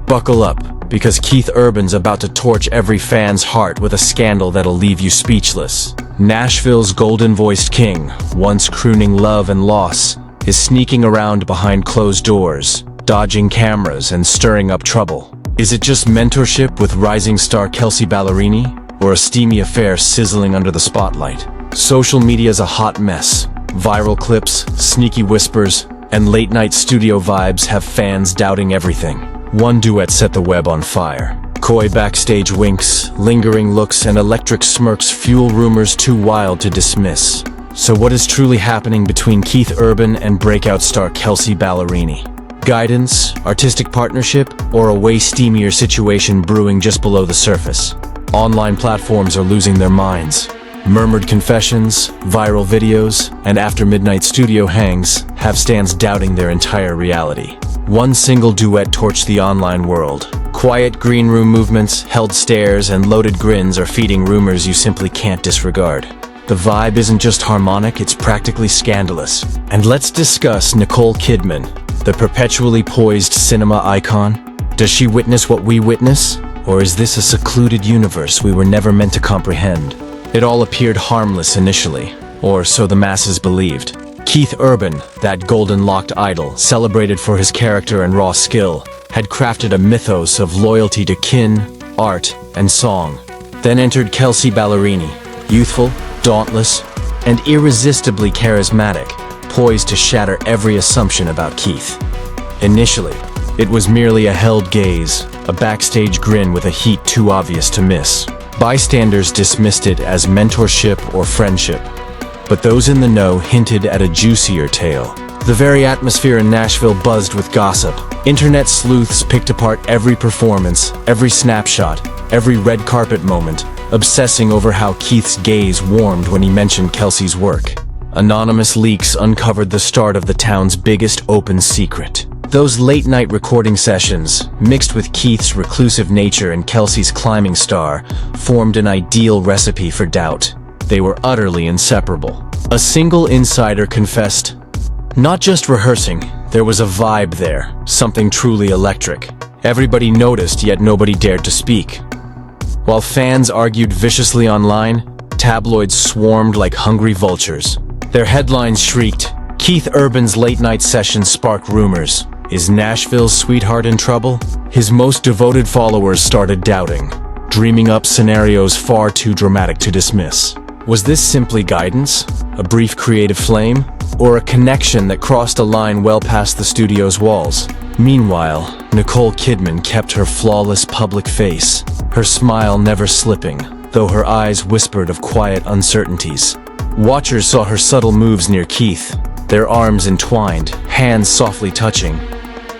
Buckle up, because Keith Urban's about to torch every fan's heart with a scandal that'll leave you speechless. Nashville's golden-voiced king, once crooning love and loss, is sneaking around behind closed doors, dodging cameras and stirring up trouble. Is it just mentorship with rising star Kelsea Ballerini, or a steamy affair sizzling under the spotlight? Social media's a hot mess. Viral clips, sneaky whispers, and late-night studio vibes have fans doubting everything. One duet set the web on fire. Coy backstage winks, lingering looks, and electric smirks fuel rumors too wild to dismiss. So what is truly happening between Keith Urban and breakout star Kelsea Ballerini? Guidance, artistic partnership, or a way steamier situation brewing just below the surface? Online platforms are losing their minds. Murmured confessions, viral videos, and after-midnight studio hangs have stans doubting their entire reality. One single duet torched the online world. Quiet green room movements, held stares, and loaded grins are feeding rumors you simply can't disregard. The vibe isn't just harmonic, it's practically scandalous. And let's discuss Nicole Kidman, the perpetually poised cinema icon. Does she witness what we witness? Or is this a secluded universe we were never meant to comprehend? It all appeared harmless initially, or so the masses believed. Keith Urban, that golden-locked idol, celebrated for his character and raw skill, had crafted a mythos of loyalty to kin, art, and song. Then entered Kelsea Ballerini, youthful, dauntless, and irresistibly charismatic, poised to shatter every assumption about Keith. Initially, it was merely a held gaze, a backstage grin with a heat too obvious to miss. Bystanders dismissed it as mentorship or friendship, but those in the know hinted at a juicier tale. The very atmosphere in Nashville buzzed with gossip. Internet sleuths picked apart every performance, every snapshot, every red carpet moment, obsessing over how Keith's gaze warmed when he mentioned Kelsea's work. Anonymous leaks uncovered the start of the town's biggest open secret. Those late-night recording sessions, mixed with Keith's reclusive nature and Kelsea's climbing star, formed an ideal recipe for doubt. They were utterly inseparable. A single insider confessed, "Not just rehearsing, there was a vibe there, something truly electric. Everybody noticed, yet nobody dared to speak." While fans argued viciously online, tabloids swarmed like hungry vultures. Their headlines shrieked, "Keith Urban's late-night sessions spark rumors. Is Nashville's sweetheart in trouble?" His most devoted followers started doubting, dreaming up scenarios far too dramatic to dismiss. Was this simply guidance, a brief creative flame, or a connection that crossed a line well past the studio's walls? Meanwhile, Nicole Kidman kept her flawless public face, her smile never slipping, though her eyes whispered of quiet uncertainties. Watchers saw her subtle moves near Keith, their arms entwined, hands softly touching.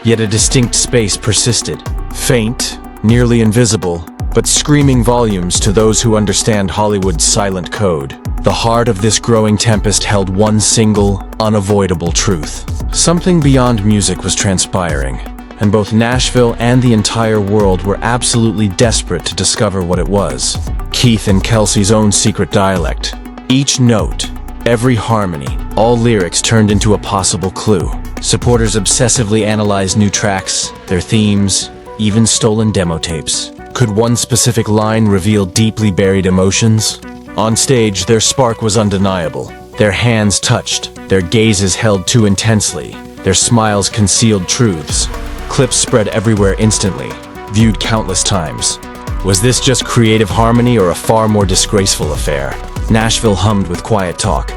Yet a distinct space persisted, faint, nearly invisible, but screaming volumes to those who understand Hollywood's silent code. The heart of this growing tempest held one single, unavoidable truth. Something beyond music was transpiring, and both Nashville and the entire world were absolutely desperate to discover what it was. Keith and Kelsea's own secret dialect. Each note, every harmony, all lyrics turned into a possible clue. Supporters obsessively analyzed new tracks, their themes, even stolen demo tapes. Could one specific line reveal deeply buried emotions? On stage, their spark was undeniable. Their hands touched, their gazes held too intensely, their smiles concealed truths. Clips spread everywhere instantly, viewed countless times. Was this just creative harmony or a far more disgraceful affair? Nashville hummed with quiet talk.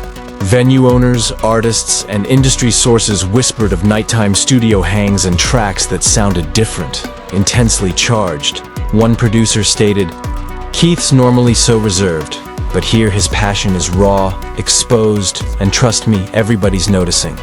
Venue owners, artists, and industry sources whispered of nighttime studio hangs and tracks that sounded different, intensely charged. One producer stated, "Keith's normally so reserved, but here his passion is raw, exposed, and trust me, everybody's noticing."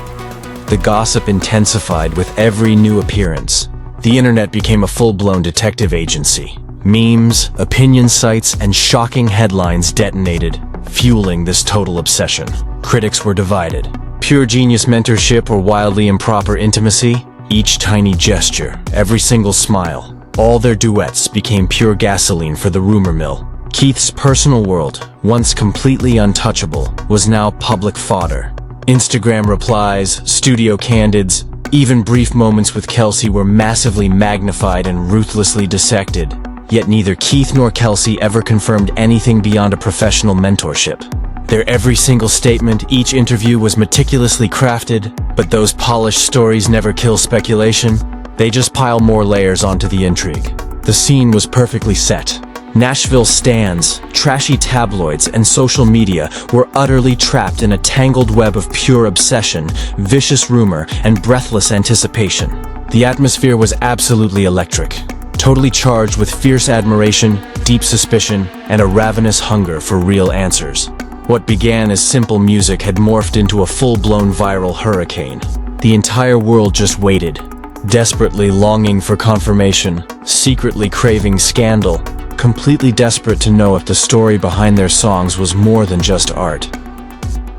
The gossip intensified with every new appearance. The internet became a full-blown detective agency. Memes, opinion sites, and shocking headlines detonated, fueling this total obsession. Critics were divided. Pure genius mentorship or wildly improper intimacy? Each tiny gesture, every single smile, all their duets became pure gasoline for the rumor mill. Keith's personal world, once completely untouchable, was now public fodder. Instagram replies, studio candids, Even brief moments with Kelsey were massively magnified and ruthlessly dissected, yet neither Keith nor Kelsey ever confirmed anything beyond a professional mentorship. Their every single statement, each interview was meticulously crafted, but those polished stories never kill speculation. They just pile more layers onto the intrigue. The scene was perfectly set. Nashville stans, trashy tabloids, and social media were utterly trapped in a tangled web of pure obsession, vicious rumor, and breathless anticipation. The atmosphere was absolutely electric, totally charged with fierce admiration, deep suspicion, and a ravenous hunger for real answers. What began as simple music had morphed into a full-blown viral hurricane. The entire world just waited, desperately longing for confirmation, secretly craving scandal, completely desperate to know if the story behind their songs was more than just art.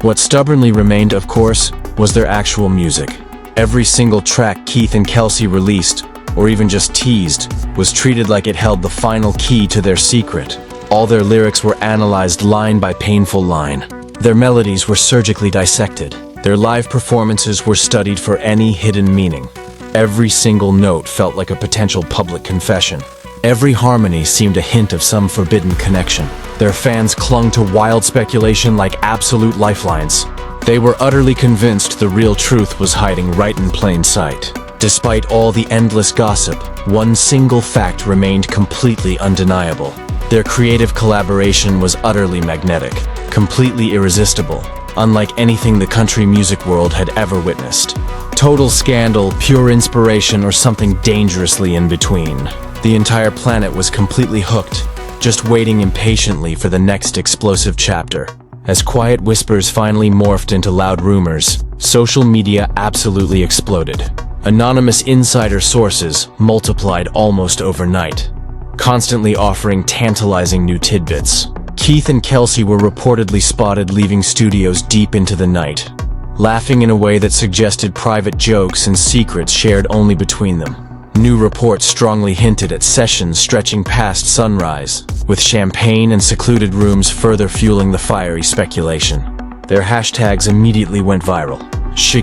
What stubbornly remained, of course, was their actual music. Every single track Keith and Kelsey released, or even just teased, was treated like it held the final key to their secret. All their lyrics were analyzed line by painful line. Their melodies were surgically dissected. Their live performances were studied for any hidden meaning. Every single note felt like a potential public confession. Every harmony seemed a hint of some forbidden connection. Their fans clung to wild speculation like absolute lifelines. They were utterly convinced the real truth was hiding right in plain sight. Despite all the endless gossip, one single fact remained completely undeniable. Their creative collaboration was utterly magnetic, completely irresistible, unlike anything the country music world had ever witnessed. Total scandal, pure inspiration, or something dangerously in between. The entire planet was completely hooked, just waiting impatiently for the next explosive chapter. As quiet whispers finally morphed into loud rumors, social media absolutely exploded. Anonymous insider sources multiplied almost overnight, constantly offering tantalizing new tidbits. Keith and Kelsey were reportedly spotted leaving studios deep into the night, laughing in a way that suggested private jokes and secrets shared only between them. New reports strongly hinted at sessions stretching past sunrise, with champagne and secluded rooms further fueling the fiery speculation. Their hashtags immediately went viral.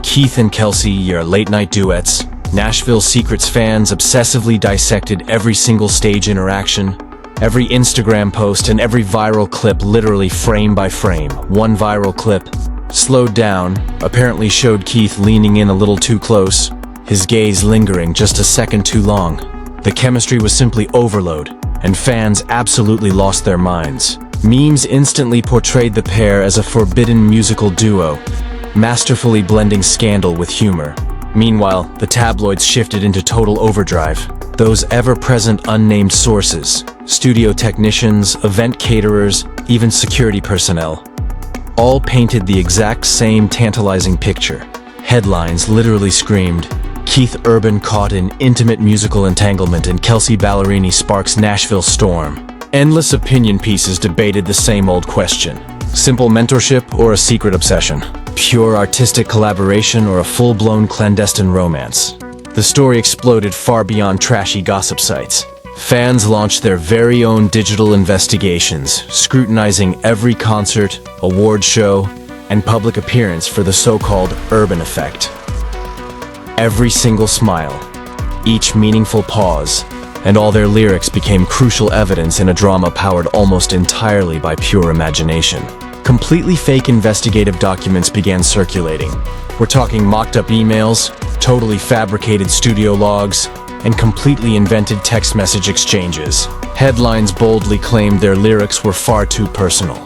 Keith and Kelsey, your late-night duets. Nashville Secrets fans obsessively dissected every single stage interaction, every Instagram post, and every viral clip literally frame by frame. One viral clip, slowed down, apparently showed Keith leaning in a little too close, his gaze lingering just a second too long. The chemistry was simply overload, and fans absolutely lost their minds. Memes instantly portrayed the pair as a forbidden musical duo, masterfully blending scandal with humor. Meanwhile, the tabloids shifted into total overdrive. Those ever-present unnamed sources, studio technicians, event caterers, even security personnel, all painted the exact same tantalizing picture. Headlines literally screamed, Keith Urban caught in intimate musical entanglement and Kelsea Ballerini sparks Nashville storm. Endless opinion pieces debated the same old question. Simple mentorship or a secret obsession? Pure artistic collaboration or a full-blown clandestine romance? The story exploded far beyond trashy gossip sites. Fans launched their very own digital investigations, scrutinizing every concert, award show, and public appearance for the so-called urban effect. Every single smile, each meaningful pause, and all their lyrics became crucial evidence in a drama powered almost entirely by pure imagination. Completely fake investigative documents began circulating. We're talking mocked-up emails, totally fabricated studio logs, and completely invented text message exchanges. Headlines boldly claimed their lyrics were far too personal,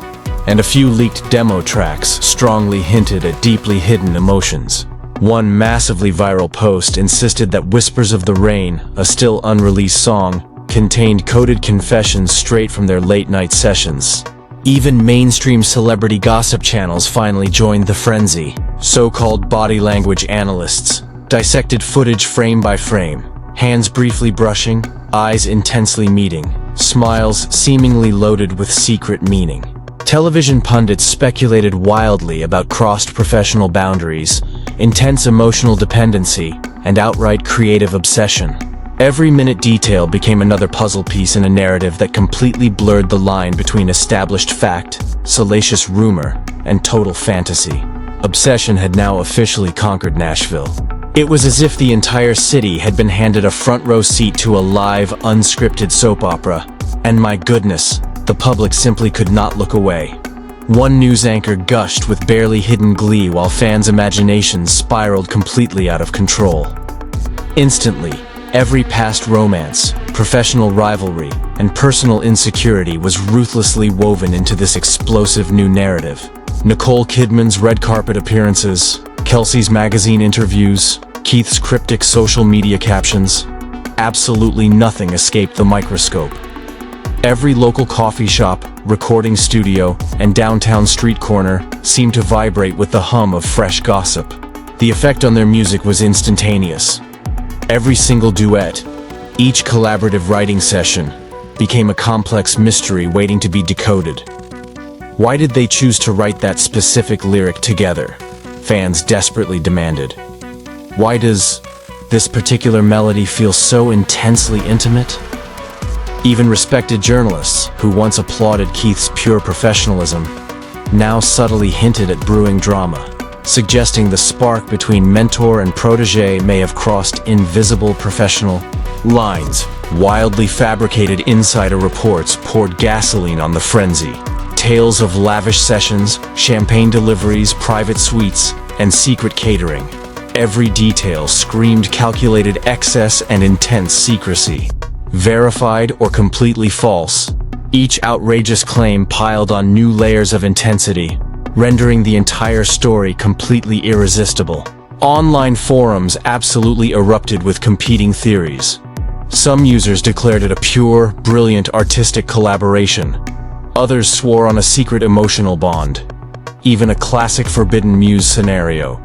and a few leaked demo tracks strongly hinted at deeply hidden emotions. One massively viral post insisted that Whispers of the Rain, a still unreleased song, contained coded confessions straight from their late-night sessions. Even mainstream celebrity gossip channels finally joined the frenzy. So-called body language analysts dissected footage frame by frame, hands briefly brushing, eyes intensely meeting, smiles seemingly loaded with secret meaning. Television pundits speculated wildly about crossed professional boundaries, intense emotional dependency, and outright creative obsession. Every minute detail became another puzzle piece in a narrative that completely blurred the line between established fact, salacious rumor, and total fantasy. Obsession had now officially conquered Nashville. It was as if the entire city had been handed a front-row seat to a live, unscripted soap opera. And my goodness, the public simply could not look away. One news anchor gushed with barely hidden glee while fans' imaginations spiraled completely out of control. Instantly, every past romance, professional rivalry, and personal insecurity was ruthlessly woven into this explosive new narrative. Nicole Kidman's red carpet appearances, Kelsey's magazine interviews, Keith's cryptic social media captions. Absolutely nothing escaped the microscope. Every local coffee shop, recording studio, and downtown street corner seemed to vibrate with the hum of fresh gossip. The effect on their music was instantaneous. Every single duet, each collaborative writing session, became a complex mystery waiting to be decoded. Why did they choose to write that specific lyric together? Fans desperately demanded. Why does this particular melody feel so intensely intimate? Even respected journalists, who once applauded Keith's pure professionalism, now subtly hinted at brewing drama, suggesting the spark between mentor and protege may have crossed invisible professional lines. Wildly fabricated insider reports poured gasoline on the frenzy. Tales of lavish sessions, champagne deliveries, private suites, and secret catering. Every detail screamed calculated excess and intense secrecy. Verified or completely false, each outrageous claim piled on new layers of intensity, rendering the entire story completely irresistible. Online forums absolutely erupted with competing theories. Some users declared it a pure, brilliant artistic collaboration. Others swore on a secret emotional bond, even a classic Forbidden Muse scenario.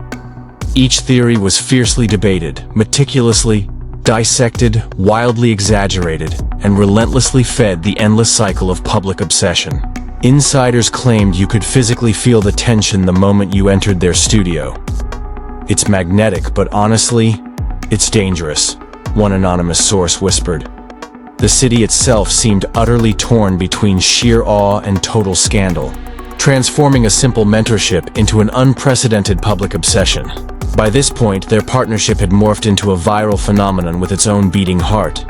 Each theory was fiercely debated, meticulously dissected, wildly exaggerated, and relentlessly fed the endless cycle of public obsession. Insiders claimed you could physically feel the tension the moment you entered their studio. "It's magnetic, but honestly, it's dangerous," one anonymous source whispered. The city itself seemed utterly torn between sheer awe and total scandal, transforming a simple mentorship into an unprecedented public obsession. By this point, their partnership had morphed into a viral phenomenon with its own beating heart.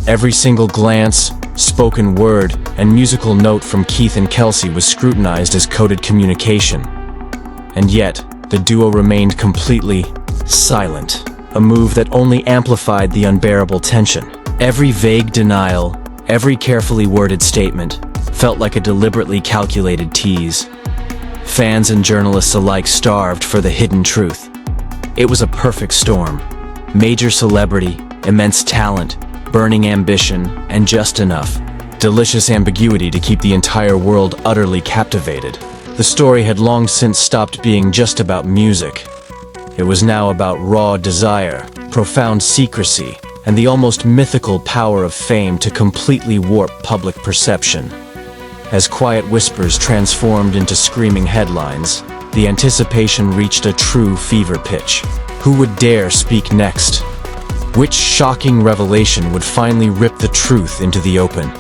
Every single glance, spoken word, and musical note from Keith and Kelsey was scrutinized as coded communication. And yet, the duo remained completely silent, a move that only amplified the unbearable tension. Every vague denial, every carefully worded statement, felt like a deliberately calculated tease. Fans and journalists alike starved for the hidden truth. It was a perfect storm. Major celebrity, immense talent, burning ambition, and just enough delicious ambiguity to keep the entire world utterly captivated. The story had long since stopped being just about music. It was now about raw desire, profound secrecy, and the almost mythical power of fame to completely warp public perception. As quiet whispers transformed into screaming headlines, the anticipation reached a true fever pitch. Who would dare speak next? Which shocking revelation would finally rip the truth into the open?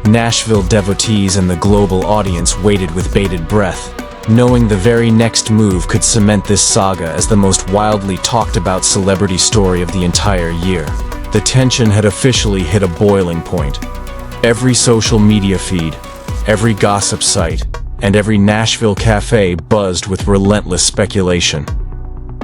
Nashville devotees and the global audience waited with bated breath, knowing the very next move could cement this saga as the most wildly talked about celebrity story of the entire year. The tension had officially hit a boiling point. Every social media feed, every gossip site, and every Nashville cafe buzzed with relentless speculation.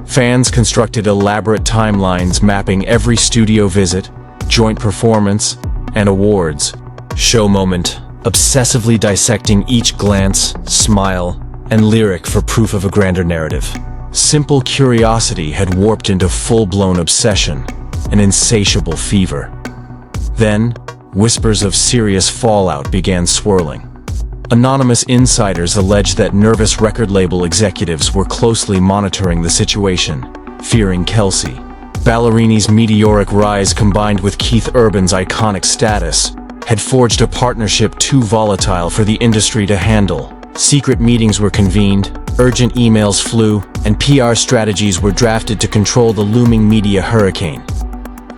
Fans constructed elaborate timelines mapping every studio visit, joint performance, and awards show moment, obsessively dissecting each glance, smile, and lyric for proof of a grander narrative. Simple curiosity had warped into full-blown obsession, an insatiable fever. Then, whispers of serious fallout began swirling. Anonymous insiders alleged that nervous record label executives were closely monitoring the situation, fearing Kelsea Ballerini's meteoric rise combined with Keith Urban's iconic status had forged a partnership too volatile for the industry to handle. Secret meetings were convened, urgent emails flew, and PR strategies were drafted to control the looming media hurricane.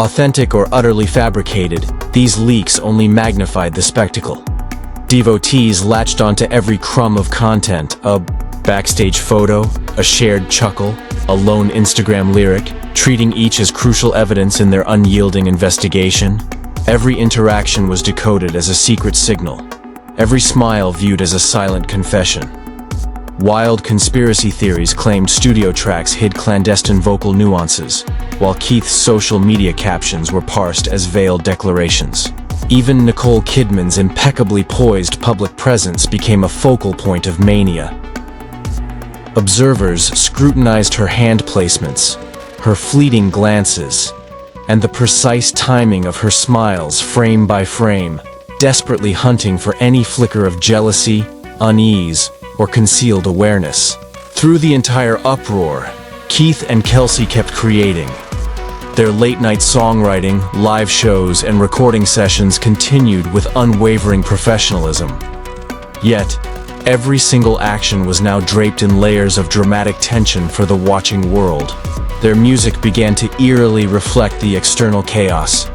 Authentic or utterly fabricated, these leaks only magnified the spectacle. Devotees latched onto every crumb of content, a backstage photo, a shared chuckle, a lone Instagram lyric, treating each as crucial evidence in their unyielding investigation. Every interaction was decoded as a secret signal, every smile viewed as a silent confession. Wild conspiracy theories claimed studio tracks hid clandestine vocal nuances, while Keith's social media captions were parsed as veiled declarations. Even Nicole Kidman's impeccably poised public presence became a focal point of mania. Observers scrutinized her hand placements, her fleeting glances, and the precise timing of her smiles frame by frame, desperately hunting for any flicker of jealousy, unease, or concealed awareness. Through the entire uproar, Keith and Kelsea kept creating. Their late-night songwriting, live shows, and recording sessions continued with unwavering professionalism. Yet, every single action was now draped in layers of dramatic tension for the watching world. Their music began to eerily reflect the external chaos.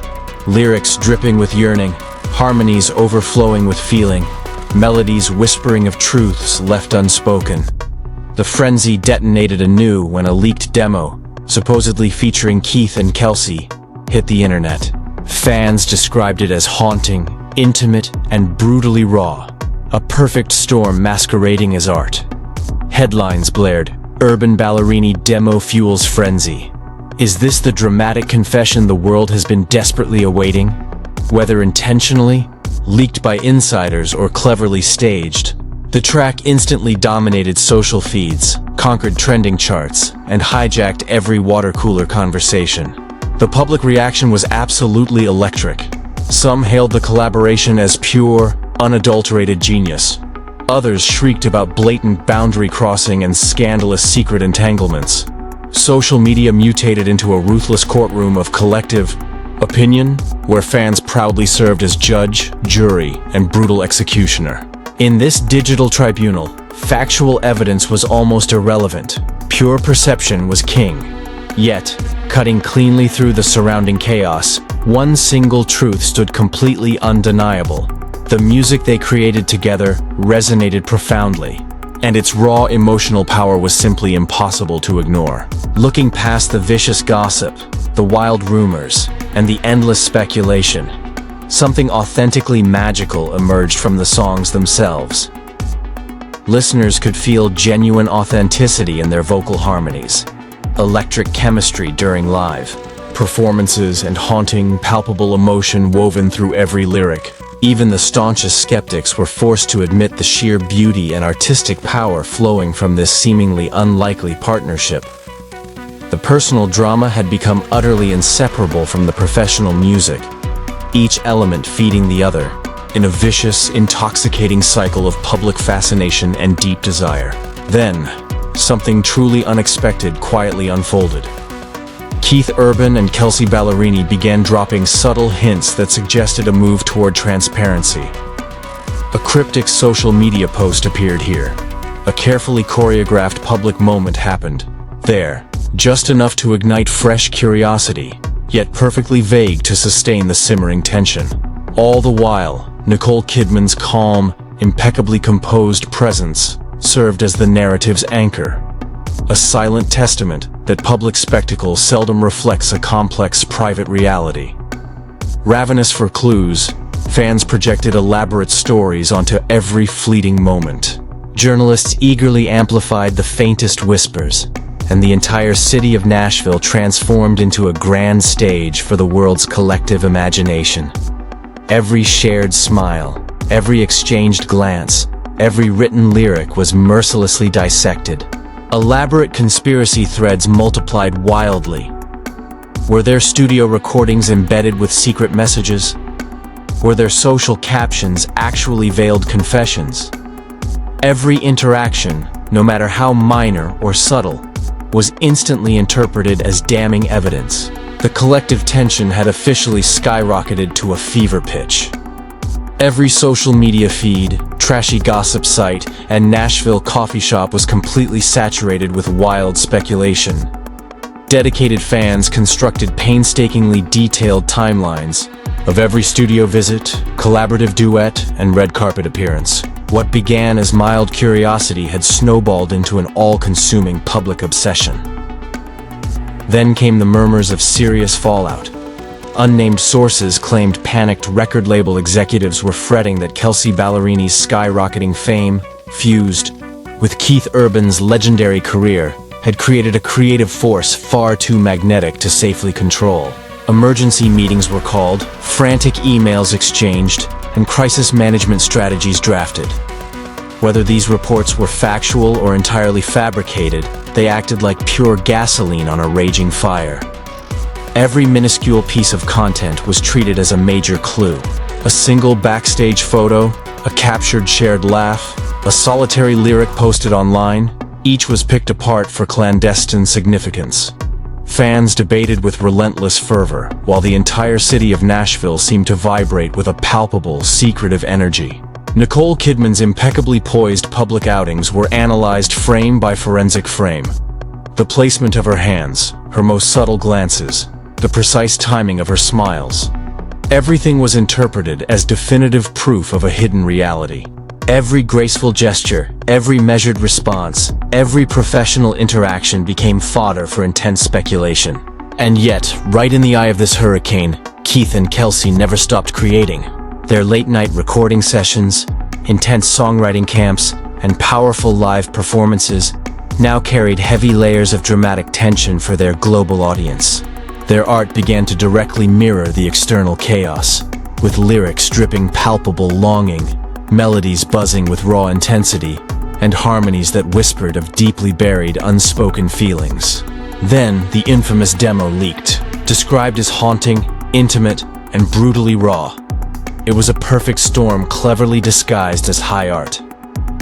Lyrics dripping with yearning, harmonies overflowing with feeling, melodies whispering of truths left unspoken. The frenzy detonated anew when a leaked demo, supposedly featuring Keith and Kelsea, hit the internet. Fans described it as haunting, intimate, and brutally raw, a perfect storm masquerading as art. Headlines blared, "Urban Ballerini demo fuels frenzy." Is this the dramatic confession the world has been desperately awaiting? Whether intentionally, leaked by insiders, or cleverly staged, the track instantly dominated social feeds, conquered trending charts, and hijacked every water cooler conversation. The public reaction was absolutely electric. Some hailed the collaboration as pure, unadulterated genius. Others shrieked about blatant boundary crossing and scandalous secret entanglements. Social media mutated into a ruthless courtroom of collective opinion, where fans proudly served as judge, jury, and brutal executioner. In this digital tribunal, factual evidence was almost irrelevant. Pure perception was king. Yet, cutting cleanly through the surrounding chaos, one single truth stood completely undeniable. The music they created together resonated profoundly, and its raw emotional power was simply impossible to ignore. Looking past the vicious gossip, the wild rumors, and the endless speculation, something authentically magical emerged from the songs themselves. Listeners could feel genuine authenticity in their vocal harmonies, electric chemistry during live performances, and haunting, palpable emotion woven through every lyric. Even the staunchest skeptics were forced to admit the sheer beauty and artistic power flowing from this seemingly unlikely partnership. The personal drama had become utterly inseparable from the professional music, each element feeding the other, in a vicious, intoxicating cycle of public fascination and deep desire. Then, something truly unexpected quietly unfolded. Keith Urban and Kelsea Ballerini began dropping subtle hints that suggested a move toward transparency. A cryptic social media post appeared here. A carefully choreographed public moment happened. There, just enough to ignite fresh curiosity, yet perfectly vague to sustain the simmering tension. All the while, Nicole Kidman's calm, impeccably composed presence served as the narrative's anchor. A silent testament that public spectacle seldom reflects a complex private reality. Ravenous for clues, fans projected elaborate stories onto every fleeting moment. Journalists eagerly amplified the faintest whispers, and the entire city of Nashville transformed into a grand stage for the world's collective imagination. Every shared smile, every exchanged glance, every written lyric was mercilessly dissected. Elaborate conspiracy threads multiplied wildly. Were there studio recordings embedded with secret messages? Were their social captions actually veiled confessions? Every interaction, no matter how minor or subtle, was instantly interpreted as damning evidence. The collective tension had officially skyrocketed to a fever pitch. Every social media feed, trashy gossip site, and Nashville coffee shop was completely saturated with wild speculation. Dedicated fans constructed painstakingly detailed timelines of every studio visit, collaborative duet, and red carpet appearance. What began as mild curiosity had snowballed into an all-consuming public obsession. Then came the murmurs of serious fallout. Unnamed sources claimed panicked record label executives were fretting that Kelsea Ballerini's skyrocketing fame, fused with Keith Urban's legendary career, had created a creative force far too magnetic to safely control. Emergency meetings were called, frantic emails exchanged, and crisis management strategies drafted. Whether these reports were factual or entirely fabricated, they acted like pure gasoline on a raging fire. Every minuscule piece of content was treated as a major clue. A single backstage photo, a captured shared laugh, a solitary lyric posted online, each was picked apart for clandestine significance. Fans debated with relentless fervor, while the entire city of Nashville seemed to vibrate with a palpable, secretive energy. Nicole Kidman's impeccably poised public outings were analyzed frame by forensic frame. The placement of her hands, her most subtle glances, the precise timing of her smiles. Everything was interpreted as definitive proof of a hidden reality. Every graceful gesture, every measured response, every professional interaction became fodder for intense speculation. And yet, right in the eye of this hurricane, Keith and Kelsea never stopped creating. Their late-night recording sessions, intense songwriting camps, and powerful live performances now carried heavy layers of dramatic tension for their global audience. Their art began to directly mirror the external chaos, with lyrics dripping palpable longing, melodies buzzing with raw intensity, and harmonies that whispered of deeply buried, unspoken feelings. Then, the infamous demo leaked, described as haunting, intimate, and brutally raw. It was a perfect storm cleverly disguised as high art.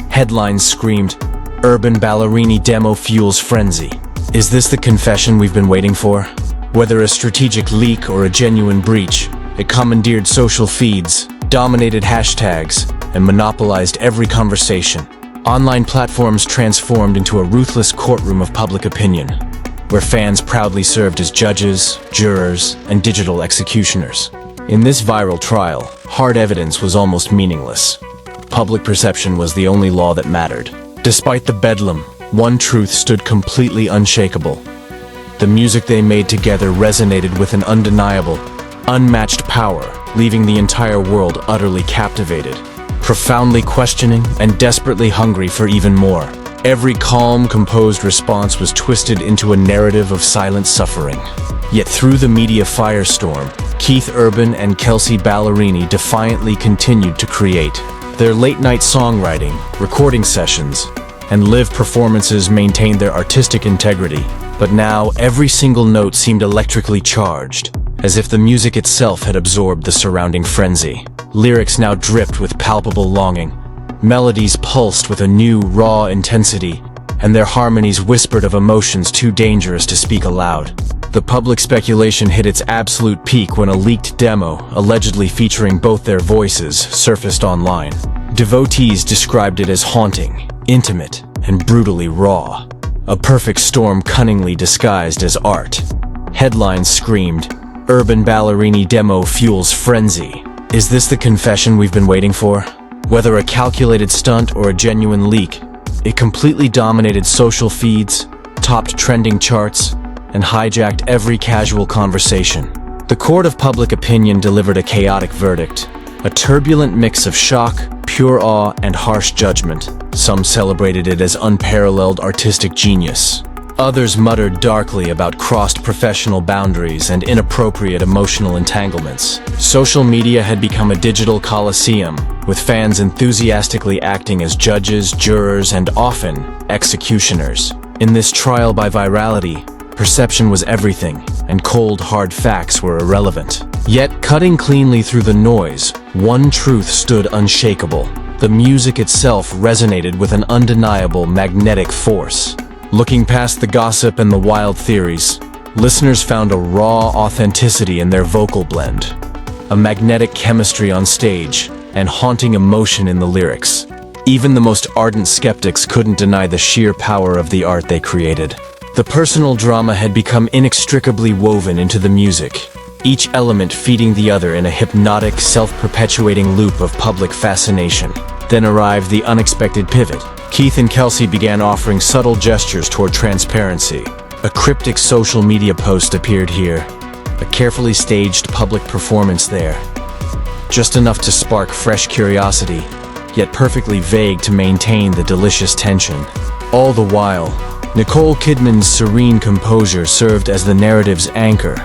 Headlines screamed, "Urban Ballerini demo fuels frenzy." Is this the confession we've been waiting for? Whether a strategic leak or a genuine breach, it commandeered social feeds, dominated hashtags, and monopolized every conversation. Online platforms transformed into a ruthless courtroom of public opinion, where fans proudly served as judges, jurors, and digital executioners. In this viral trial, hard evidence was almost meaningless. Public perception was the only law that mattered. Despite the bedlam, one truth stood completely unshakable. The music they made together resonated with an undeniable, unmatched power, leaving the entire world utterly captivated, profoundly questioning and desperately hungry for even more. Every calm, composed response was twisted into a narrative of silent suffering. Yet through the media firestorm, Keith Urban and Kelsea Ballerini defiantly continued to create. Their late-night songwriting, recording sessions, and live performances maintained their artistic integrity. But now, every single note seemed electrically charged, as if the music itself had absorbed the surrounding frenzy. Lyrics now dripped with palpable longing. Melodies pulsed with a new, raw intensity, and their harmonies whispered of emotions too dangerous to speak aloud. The public speculation hit its absolute peak when a leaked demo, allegedly featuring both their voices, surfaced online. Devotees described it as haunting, intimate, and brutally raw. A perfect storm cunningly disguised as art. Headlines screamed, "Urban Ballerini demo fuels frenzy." Is this the confession we've been waiting for? Whether a calculated stunt or a genuine leak, it completely dominated social feeds, topped trending charts, and hijacked every casual conversation. The court of public opinion delivered a chaotic verdict, a turbulent mix of shock, pure awe, and harsh judgment. Some celebrated it as unparalleled artistic genius. Others muttered darkly about crossed professional boundaries and inappropriate emotional entanglements. Social media had become a digital coliseum, with fans enthusiastically acting as judges, jurors, and often executioners. In this trial by virality, perception was everything, and cold, hard facts were irrelevant. Yet, cutting cleanly through the noise, one truth stood unshakable. The music itself resonated with an undeniable magnetic force. Looking past the gossip and the wild theories, listeners found a raw authenticity in their vocal blend, a magnetic chemistry on stage, and haunting emotion in the lyrics. Even the most ardent skeptics couldn't deny the sheer power of the art they created. The personal drama had become inextricably woven into the music, each element feeding the other in a hypnotic, self-perpetuating loop of public fascination. Then arrived the unexpected pivot. Keith and Kelsey began offering subtle gestures toward transparency. A cryptic social media post appeared here, a carefully staged public performance there. Just enough to spark fresh curiosity, yet perfectly vague to maintain the delicious tension. All the while, Nicole Kidman's serene composure served as the narrative's anchor,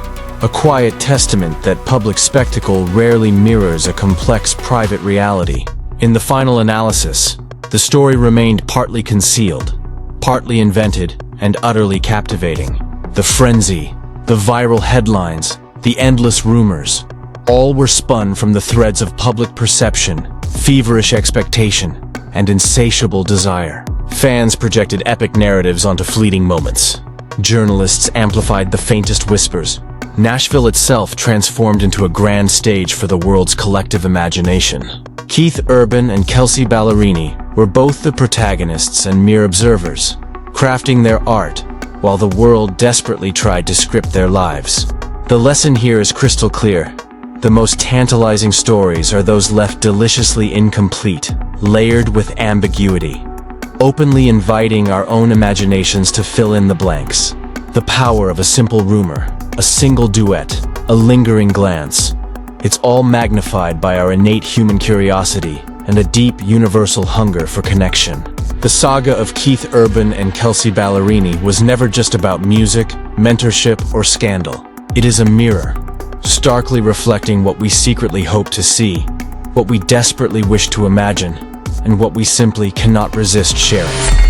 a quiet testament that public spectacle rarely mirrors a complex private reality. In the final analysis, the story remained partly concealed, partly invented, and utterly captivating. The frenzy, the viral headlines, the endless rumors, all were spun from the threads of public perception, feverish expectation, and insatiable desire. Fans projected epic narratives onto fleeting moments. Journalists amplified the faintest whispers. Nashville itself transformed into a grand stage for the world's collective imagination. Keith Urban and Kelsea Ballerini were both the protagonists and mere observers, crafting their art while the world desperately tried to script their lives. The lesson here is crystal clear. The most tantalizing stories are those left deliciously incomplete, layered with ambiguity, openly inviting our own imaginations to fill in the blanks. The power of a simple rumor, a single duet, a lingering glance. It's all magnified by our innate human curiosity and a deep universal hunger for connection. The saga of Keith Urban and Kelsea Ballerini was never just about music, mentorship, or scandal. It is a mirror, starkly reflecting what we secretly hope to see, what we desperately wish to imagine, and what we simply cannot resist sharing.